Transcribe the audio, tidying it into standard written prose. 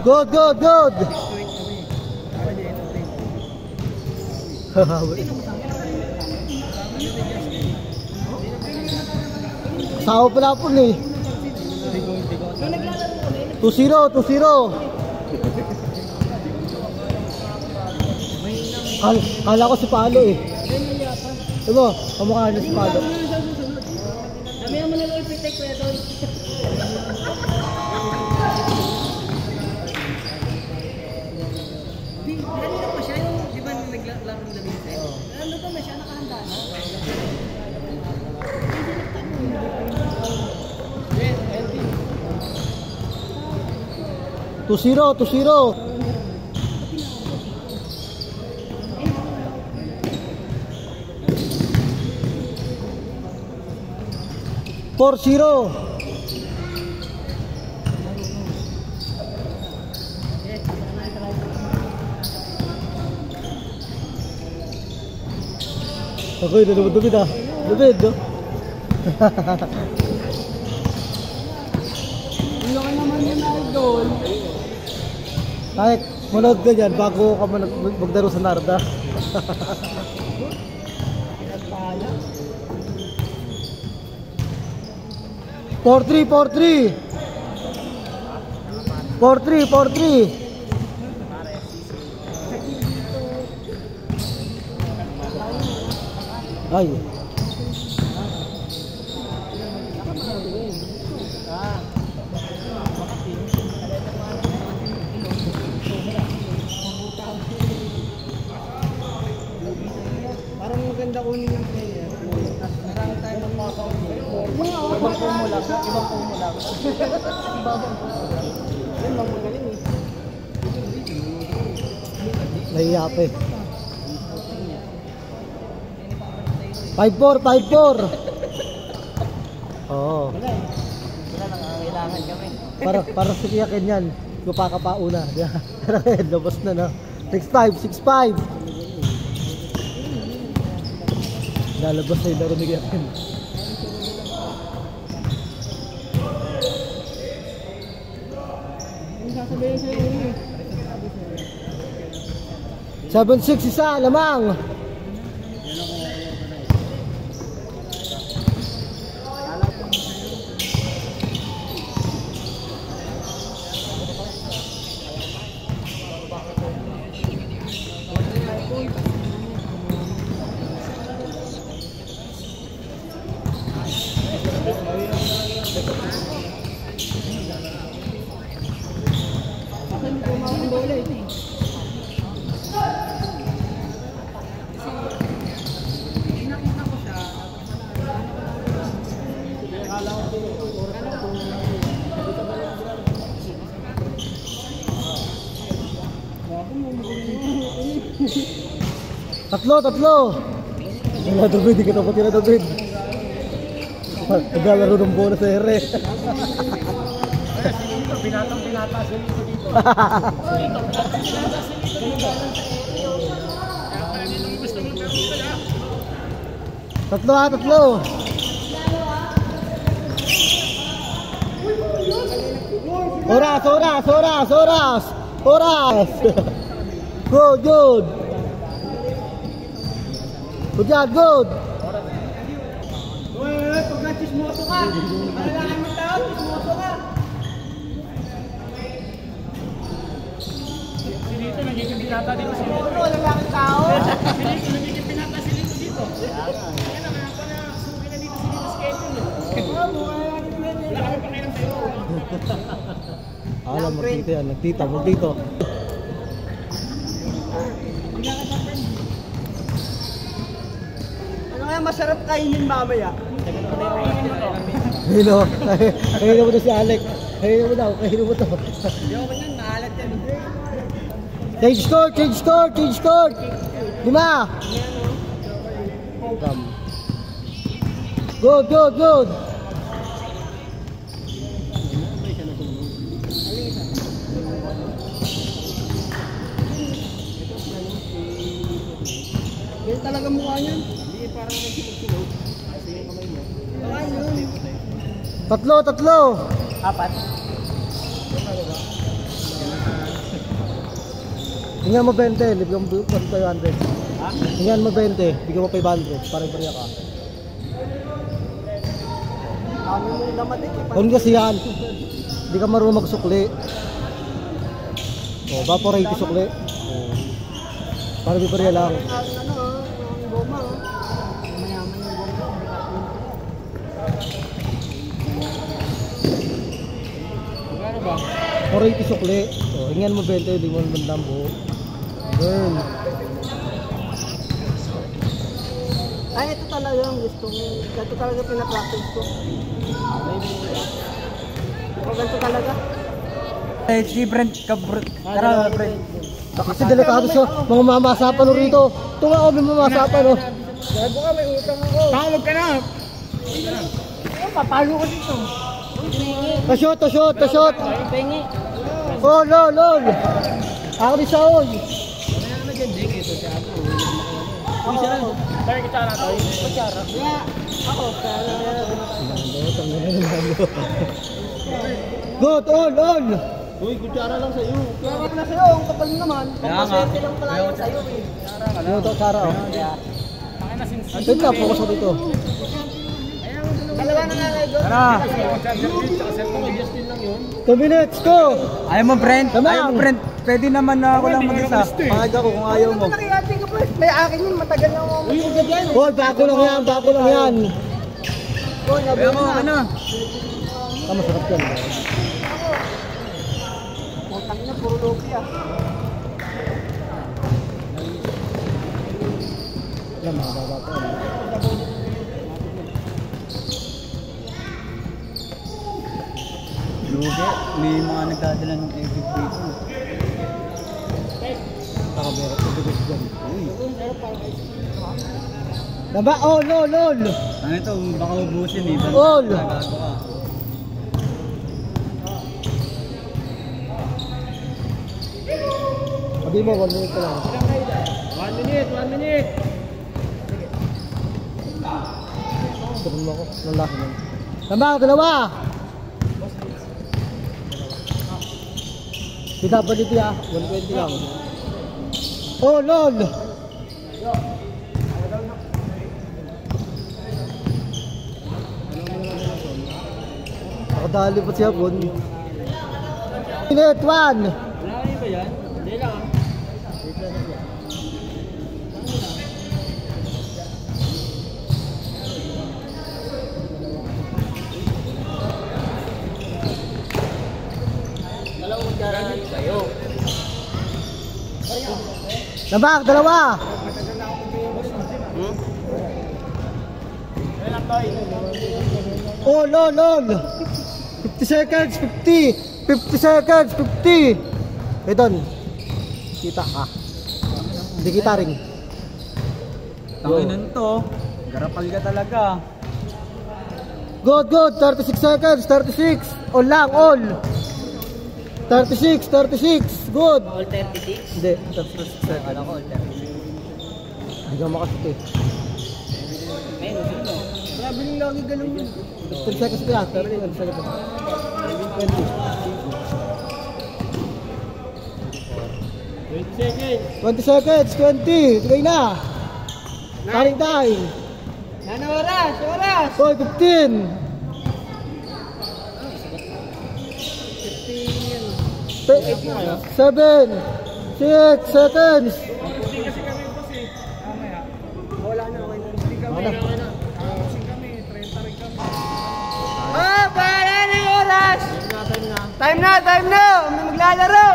Good, good, good. Sao pala po ni 2-0, 2-0. Kala ko si Palo eh. Diba? Kamukha na si Palo. Dami mo na lang i-protect ko ito. Kanina pa siya yung, di ba naglaro ng labi sa'yo? Ano to na siya, nakahanda na. 2-0, 2-0. Four zero. Ako ito dubid ah. Dubid do. Ano ka naman yung idol? Kahit manood ka dyan bago ka magdaro sa Narda. 4-3, 4-3. 4-3, 4-3. Ay. Parang maganda kunin yung player. Marami tayo magpapakaw. Ibang pumula. Ibang pumula. Yan lang magaling eh. Nahiya pa eh. 5-4, 5-4. Oo. Wala lang kailangan kami. Para sikiyakin yan. Gupa ka pa una. Labas na na. 6-5, 6-5. Lalabas na yung laro ni Gaten. Ang sasabihin sa'yo yun eh. 7-6 isa, lamang. Tatlo. Wala David, di kita pati na David. Naglalaro ng bola sa ere. Pinata sa lito dito. Tatlo. Oras. Good. Good job, good. Pag na-chismoso ka, kailangan mo tao, chismoso ka. Si Lito nagiging pinata dito si Lito. Wala lang ang tao. Si Lito nagiging pinata si Lito dito. Kaya naman pala, suki na dito si Lito schedule. Wala kami pa kayo ng tayo. Alam, magdito yan. Magdito. Ano kaya masarap kainin mamaya? Kainin mo to si Alec. Kainin mo to. Hindi ako ganyan, maalat yan. Change score. 5. Good. Ganyan talaga mukha niyan. Hindi, parang nagsilog-silog. Kasi yung kamay mo. Wala yun. Tatlo. 4. Hingan mo 20, bigyan mo 500. Ha? Hingan mo 20, bigyan mo 500. Parang pariya ka. Ano mo naman din? Kung kasi yan, hindi ka marunong magsukli. O, vaporate sukli. O, parang di pariya lang. Ano, yung goma. Mayaman yung goma. Magkano ba? Vaporate sukli. O, hingan mo 20, hindi mo naman lang buo. Yun. Ay, ito talaga yung gusto mo. Ito talaga pinapractice ko. O, ganito talaga. Eh, si Brent, tara, Brent. Kasi delikado siya. Mga mamasapan no rito. Ito nga ako may mamasapan no. Gago ka, may utang ako. Tawag ka na! Papalo ko dito. Ta-shot, ta-shot, ta-shot. Pengi. Oh, lol, lol. Ako di sa oy. Tayo kita na to. Kutsara. Yeah. Ako, Good, all, all. Uy, kutsara lang sa'yo. Kaya pala sa'yo, ang kapal naman. Pampaswerte lang pala yung sa'yo eh. Ano to, Sara? Oh. Tangin na sinsin. Wait lang, focus ko dito. Dalawa na nga kayo. Tara. 2 minutes, go. Ayaw mo, Brent? Come on. Ayaw mo, Brent? Pwede naman na ako lang mag-isa. Pahag ako kung ayaw mo. Nakikati ka pa. May akin yun, matagal na ako. Uy, huwag yan. Boy, bako lang yan, bako lang yan. Uy, Ayaw nabiyo mo, na. ano? Ah, masarap yan. Putang na, puro loki ah. Yan, mga baba pa. Lugi, may mga nagdadala ng egg dito. Nakamerat ko dito dyan. Diba? All, all, all. Ano ito, baka ubusin eh. All. Nagago ka. Sabi mo, 1 minute ka lang. 1 minute, 1 minute. Sabi mo ako, lalaki lang. Diba? Dalawa. PWD ah, 120 lang. Oh, lol! Nakadali pa siya, Bon. Minute 1! Wala kayo ba yan? Hindi lang ah. Dalawang kutsara sa'yo. Nabak, dalawa! Ayun lang toy. Oh, lol, lol! 50 seconds, 50! 50 seconds, 50! Don. Kita ka. Hindi kita rin. Tanginan to. Garapal ka talaga. Good, good! 36 seconds, 36! All lang, all! 36, 36! Good! All 36. Hindi, 36 seconds. Akala ko, alternative. Hindi ka makasot eh. Grabe yung lagi ganun yun. 10 seconds ka lang, 30 seconds. 20 seconds. 20 seconds, 20! Tigay na! Karing time! Ano oras? Oras! Boy, 15! 7, 6 seconds! Hindi kasi kami boss eh. Mamaya. Wala na, okay na. Hindi kami. Okay na. Kasi kami, 30 rin kami. Ah, para na yung oras! Time na. Time na! May maglalaro!